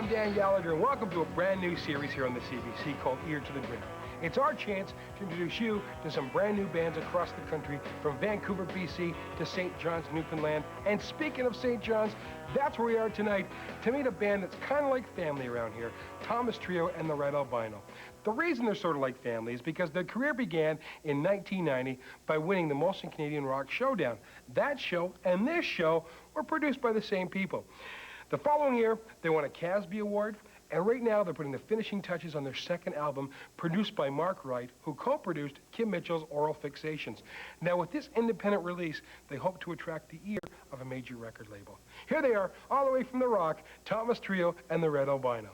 I'm Dan Gallagher, and welcome to a brand new series here on the CBC called Ear to the Ground. It's our chance to introduce you to some brand new bands across the country, from Vancouver, BC to St. John's, Newfoundland. And speaking of St. John's, that's where we are tonight to meet a band that's kind of like family around here, Thomas Trio and the Red Albino. The reason they're sort of like family is because their career began in 1990 by winning the Molson Canadian Rock Showdown. That show and this show were produced by the same people. The following year, they won a Casby Award, and right now they're putting the finishing touches on their second album, produced by Mark Wright, who co-produced Kim Mitchell's Oral Fixations. Now, with this independent release, they hope to attract the ear of a major record label. Here they are, all the way from the Rock, Thomas Trio and the Red Albino.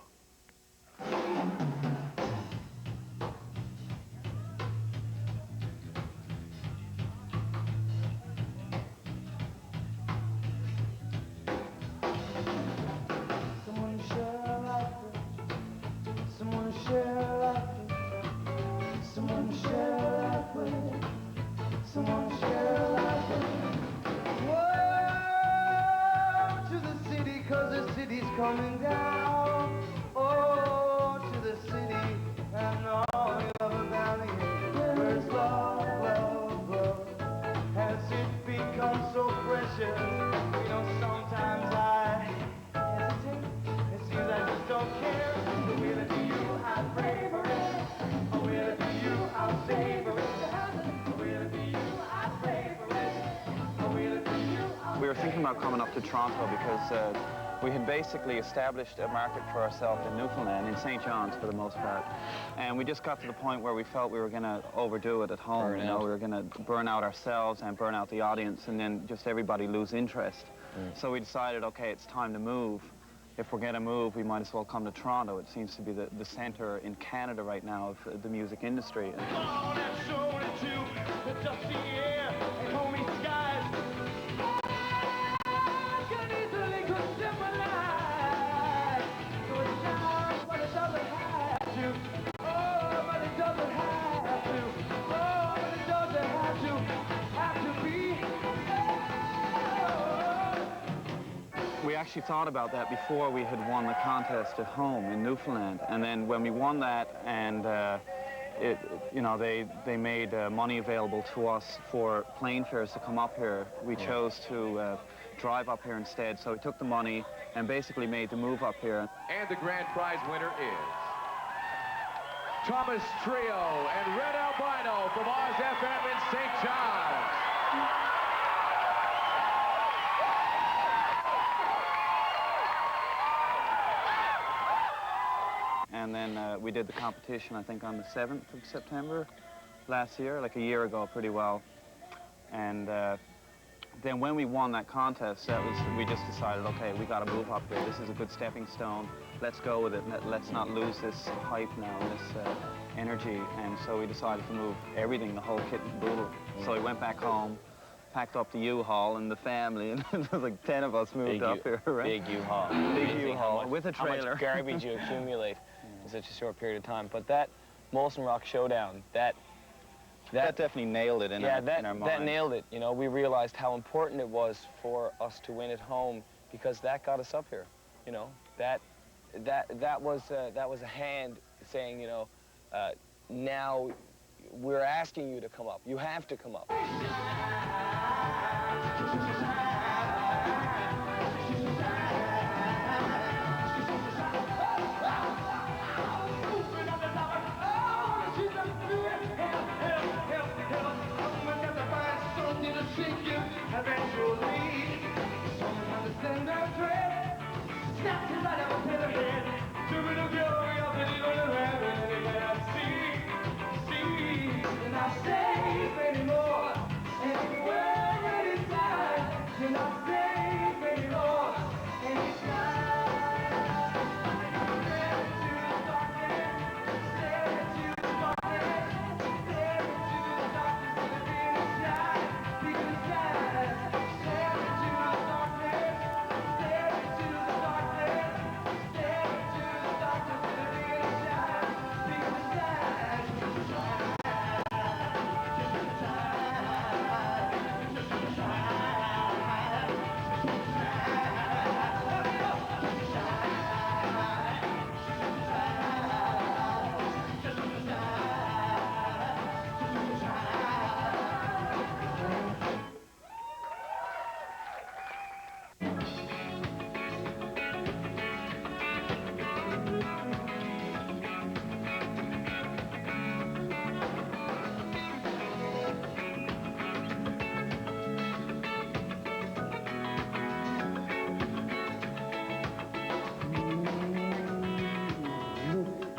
Coming down, oh, to the city, and all of the valley, where's love, love, love, has it become so precious? You know, sometimes I hesitate, it seems I just don't care. The will it be you, I pray for it. Oh, will it be you, I'll savor it. Oh, will it be you, I pray for it. Oh, will it be you, I'll. We were thinking about coming up to Toronto because we had basically established a market for ourselves in Newfoundland, in St. John's for the most part. And we just got to the point where we felt we were going to overdo it at home. You know, we were going to burn out ourselves and burn out the audience, and then just everybody lose interest. So we decided, okay, it's time to move. If we're going to move, we might as well come to Toronto. It seems to be the center in Canada right now of the music industry. We actually thought about that before we had won the contest at home in Newfoundland, and then when we won that, and you know, they made money available to us for plane fares to come up here. We chose to drive up here instead, so we took the money and basically made the move up here. And the grand prize winner is Thomas Trio and Red Albino from Oz FM in St. John's. And then we did the competition, I think, on the 7th of September last year, like a year ago, pretty well. And then when we won that contest, we just decided, okay, we got to move up here. This is a good stepping stone. Let's go with it. Let's not lose this hype now, this energy. And so we decided to move everything, the whole kit and caboodle. So we went back home, packed up the U-Haul and the family, and there was like 10 of us moved up here, right? Big U-Haul. Big U-Haul with a trailer. How much garbage you accumulate in such a short period of time. But that Molson Rock Showdown, that definitely nailed it in our mind. That nailed it. You know, we realized how important it was for us to win at home, because that got us up here. You know, that was a hand saying, you know, now we're asking you to come up. You have to come up.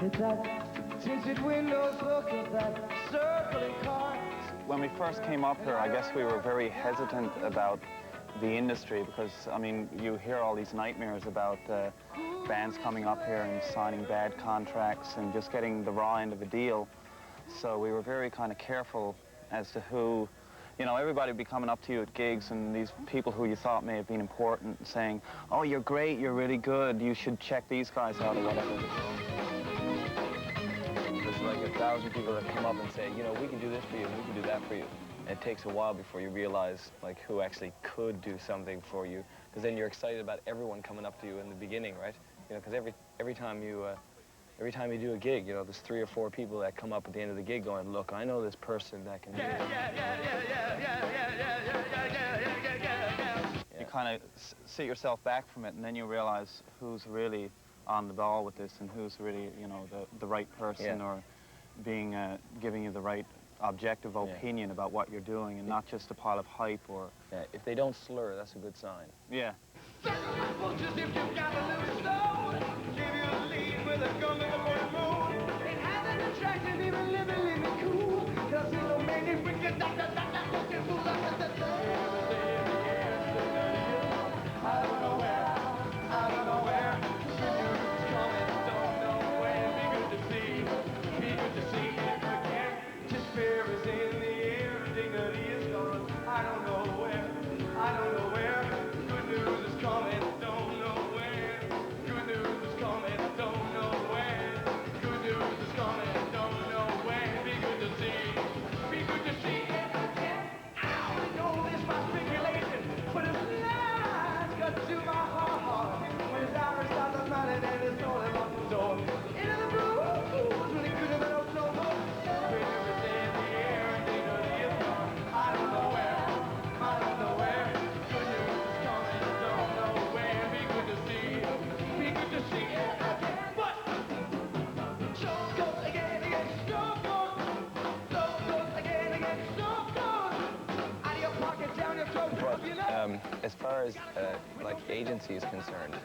It's that tinted windows, look at that circling cars. When we first came up here, I guess we were very hesitant about the industry because, I mean, you hear all these nightmares about bands coming up here and signing bad contracts and just getting the raw end of a deal. So we were very kind of careful as to who, you know, everybody would be coming up to you at gigs and these people who you thought may have been important saying, oh, you're great, you're really good, you should check these guys out or whatever. There's like 1,000 people that come up and say, you know, we can do this for you, we can do that for you. And it takes a while before you realize, like, who actually could do something for you. Because then you're excited about everyone coming up to you in the beginning, right? You know, because every time you do a gig, you know, there's 3 or 4 people that come up at the end of the gig going, look, I know this person that can do it. You kind of sit yourself back from it and then you realize who's really on the ball with this and who's really, you know, the right person or being, giving you the right objective opinion about what you're doing and not just a pile of hype or... Yeah, if they don't slur, that's a good sign. Yeah. As far as like agency is concerned,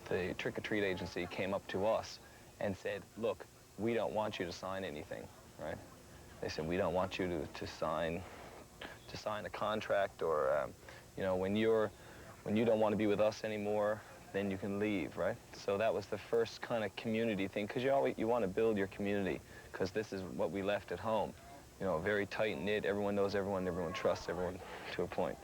the Trick or Treat agency came up to us and said, look, we don't want you to sign anything, right? They said, we don't want you to sign a contract or, you know, when you don't want to be with us anymore, then you can leave, right? So that was the first kind of community thing, because you want to build your community, because this is what we left at home. You know, very tight-knit, everyone knows everyone, everyone trusts everyone to a point,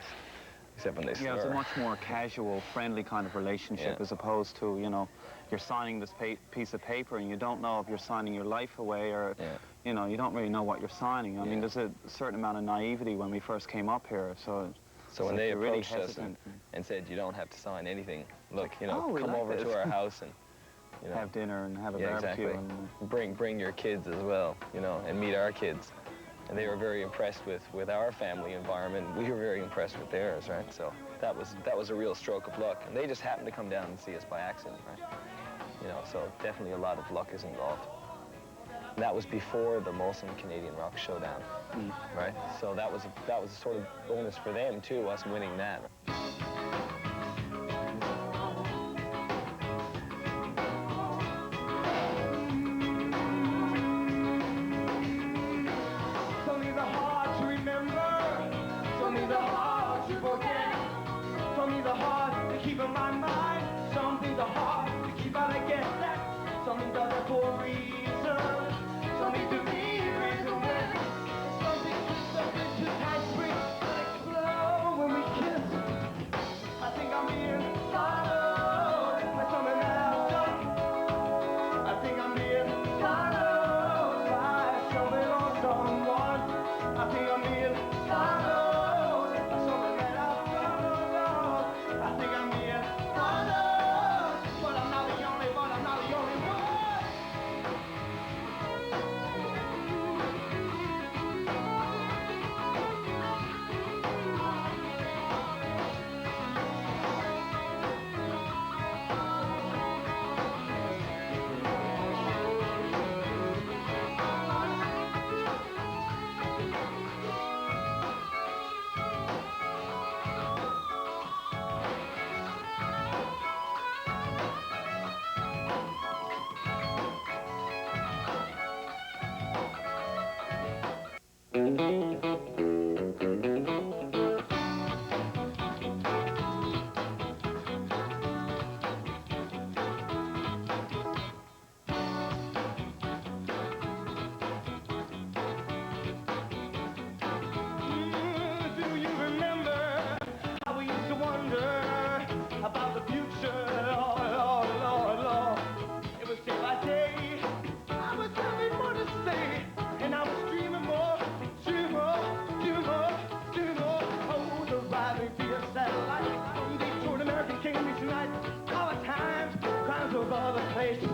except when they slur. Yeah, it's a much more casual, friendly kind of relationship as opposed to, you know, you're signing this piece of paper and you don't know if you're signing your life away or, you know, you don't really know what you're signing. I mean, there's a certain amount of naivety when we first came up here, so when they approached really us and said, you don't have to sign anything, look, you know, come over to our house and, you know, have dinner and have a barbecue. Exactly. And bring your kids as well, you know, and meet our kids. And they were very impressed with our family environment. We were very impressed with theirs, right? So that was a real stroke of luck. And they just happened to come down and see us by accident, right? You know, so definitely a lot of luck is involved. And that was before the Molson Canadian Rock Showdown, right? So that was a sort of bonus for them too, us winning that. Do you remember how we used to wonder about the future? Lord, Lord, Lord, Lord. It was day by day. I was having more to say, and I was dreaming more, dreaming more, dreaming more, dreaming more. Oh, the rising via satellite from Detroit to American Kingdom tonight. All the times, crimes of other places.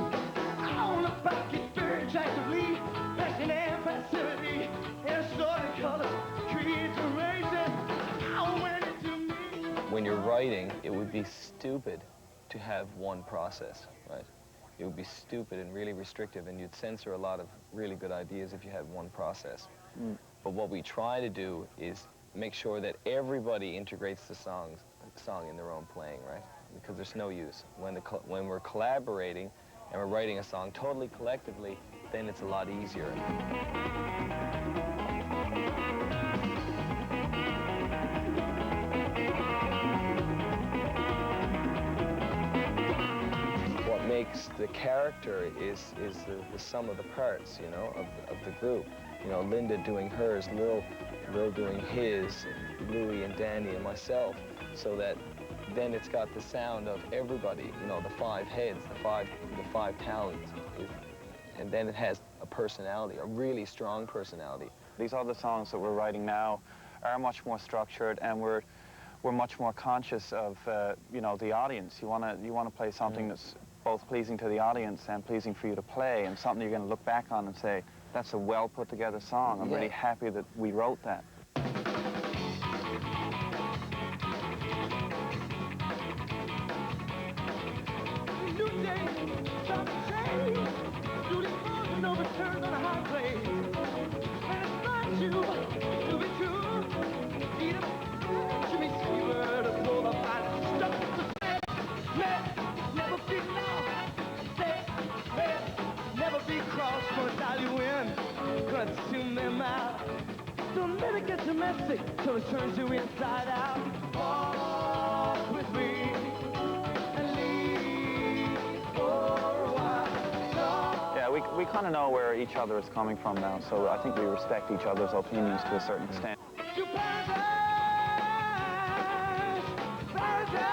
I want to back experience actively, passion and passivity, in assorted colors, creeds and races. I went into me. When you're writing, it would be stupid to have one process, right? It would be stupid and really restrictive, and you'd censor a lot of really good ideas if you had one process. But what we try to do is make sure that everybody integrates the song in their own playing, right? Because there's no use. When we're collaborating and we're writing a song totally collectively, then it's a lot easier. What makes the character is the sum of the parts, you know, of the group. You know, Linda doing hers, Lil doing his, Louie and Danny and myself, so that then it's got the sound of everybody, you know, the five heads, the five talents, and then it has a personality, a really strong personality. These other songs that we're writing now are much more structured, and we're much more conscious of you know, the audience. You wanna play something that's both pleasing to the audience and pleasing for you to play, and something you're going to look back on and say, that's a well put together song. I'm really happy that we wrote that. New day, some change. Do this road with no return on a high place. And it's not you, to be true. Need a Jimmy Steamer to pull the line. Stuck to say, never be lost. Say, never be crossed. Gonna dial you in, gonna tune them out. Don't let it get domestic till it turns you inside out. Walk with me. Yeah, we kind of know where each other is coming from now, so I think we respect each other's opinions to a certain extent. To paradise, paradise.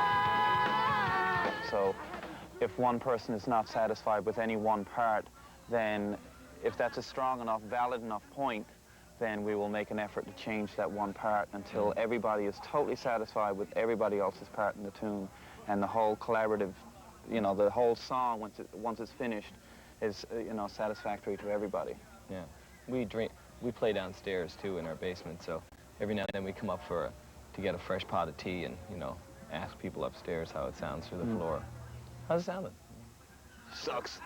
So if one person is not satisfied with any one part, then if that's a strong enough, valid enough point, then we will make an effort to change that one part until everybody is totally satisfied with everybody else's part in the tune, and the whole collaborative, you know, the whole song, once it's finished, is, you know, satisfactory to everybody. Yeah, we play downstairs too in our basement, so every now and then we come up to get a fresh pot of tea and, you know, ask people upstairs how it sounds through the floor. How's it sounding? Sucks.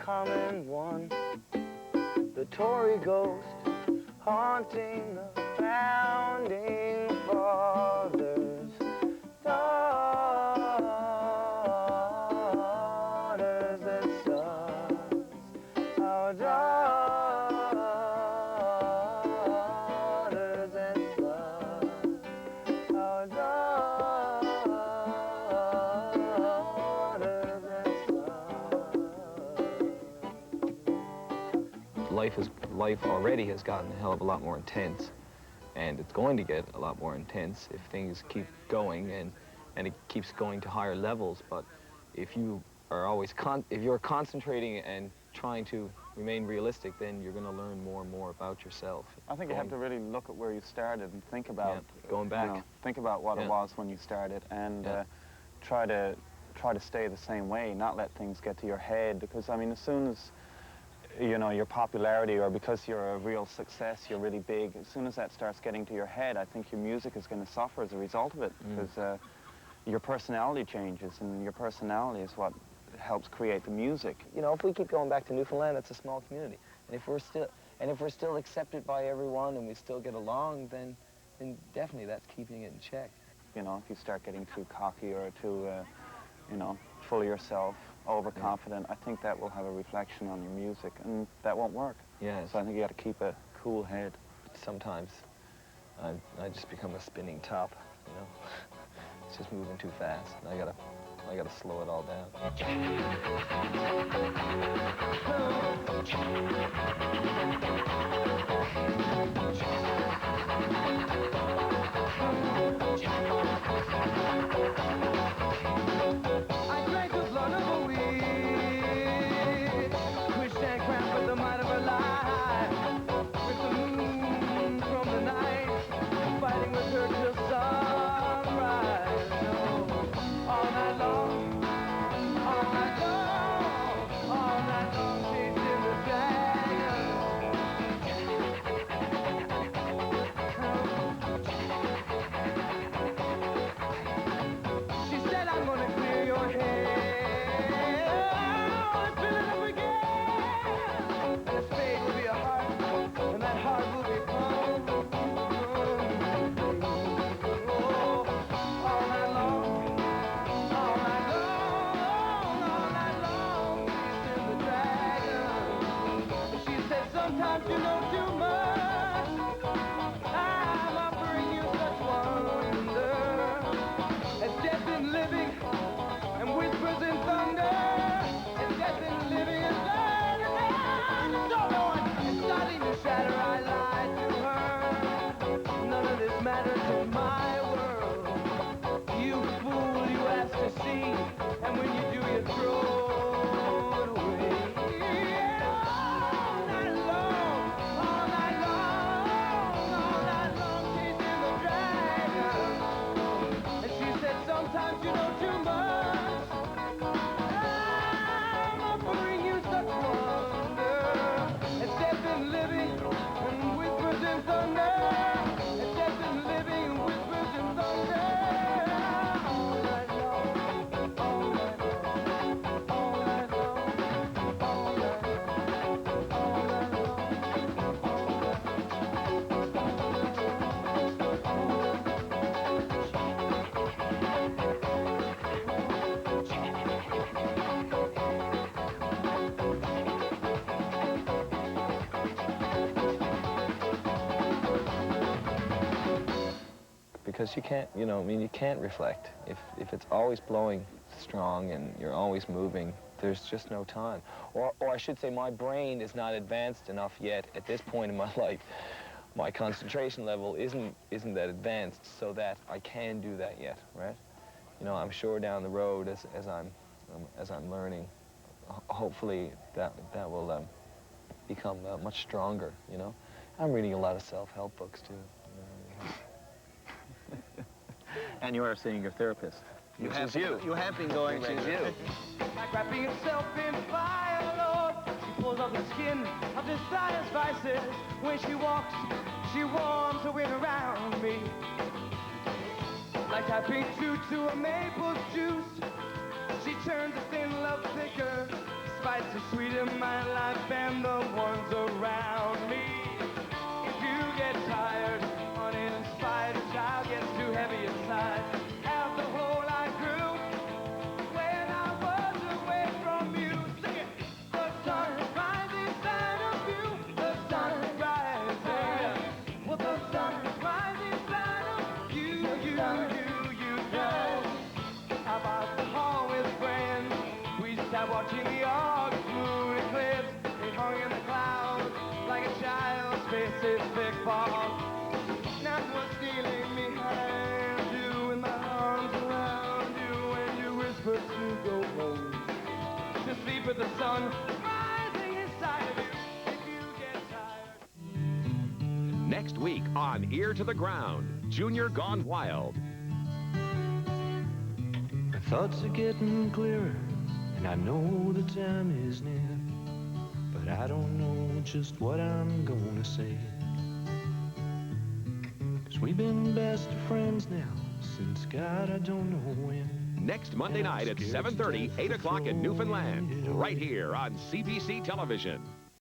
common one. The Tory ghost haunting the founding fathers, daughters and sons, our daughters and sons, our daughters and sons. Life already has gotten a hell of a lot more intense, and it's going to get a lot more intense if things keep going and it keeps going to higher levels. But if you are always if you're concentrating and trying to remain realistic, then you're going to learn more and more about yourself. I think you have to really look at where you started and think about going back. You know, think about what it was when you started, and try to stay the same way. Not let things get to your head, because I mean, as soon as you know your popularity, or because you're a real success, you're really big, as soon as that starts getting to your head, I think your music is going to suffer as a result of it, because your personality changes, and your personality is what helps create the music. You know, if we keep going back to Newfoundland, it's a small community, and if we're still accepted by everyone and we still get along, then definitely that's keeping it in check. You know, if you start getting too cocky or too, you know, full of yourself, overconfident, I think that will have a reflection on your music, and that won't work. Yes. So I think you got to keep a cool head. Sometimes I just become a spinning top, you know. It's just moving too fast. I gotta slow it all down. I drank a blunt of a weed, twitched and cramped with the might of a lie, with the moon from the night, fighting with her till sunrise. No, all night long, all night long, all night long, chasing the dragon. She said, I'm gonna clear your head. And fill it up again. And a spade will be a heart, and that heart will become. Oh, all night long, all night long, all night long, chasing the dragon. She said, sometimes you know too much. I'm offering you such wonder. As death and living, and whispers in thunder. As death and living, and thunder. So Lord, it's starting to shatter. I lied to her. None of this matters in my world. You fool, you ask to see, and when you do, you throw it away. All night long, all night long, all night long, chasing the dragon. And she said, sometimes you know too much. I'm offering you such wonder. As death and living, and whispers in thunder. As death and living, and whispers in thunder. All night long, all night long, all night long, all night long, all night long, Because you can't, you know, I mean, you can't reflect. If it's always blowing strong and you're always moving, there's just no time. Or I should say, my brain is not advanced enough yet at this point in my life. My concentration level isn't that advanced so that I can do that yet, right? You know, I'm sure down the road as I'm learning, hopefully that will become much stronger, you know? I'm reading a lot of self-help books too. And you are seeing your therapist. Which is you. You have been going Which is you. like wrapping itself in fire, Lord. She pulls off the skin of desires vices. When she walks, she warms her wing around me. Like tapping to a maple juice. She turns the thin love thicker. Spice is sweet in my Sat watching the August moon eclipse. It hung in the clouds like a child's specific fall. Now what's stealing me behind you, with my arms around you, and you whisper to go home, to sleep with the sun rising inside of you if you get tired. Next week on Ear to the Ground, Junior Gone Wild. My thoughts are getting clearer, and I know the time is near, but I don't know just what I'm gonna say. 'Cause we've been best of friends now since God, I don't know when. Next Monday night at 7:30, 8 o'clock in Newfoundland, right here on CBC Television.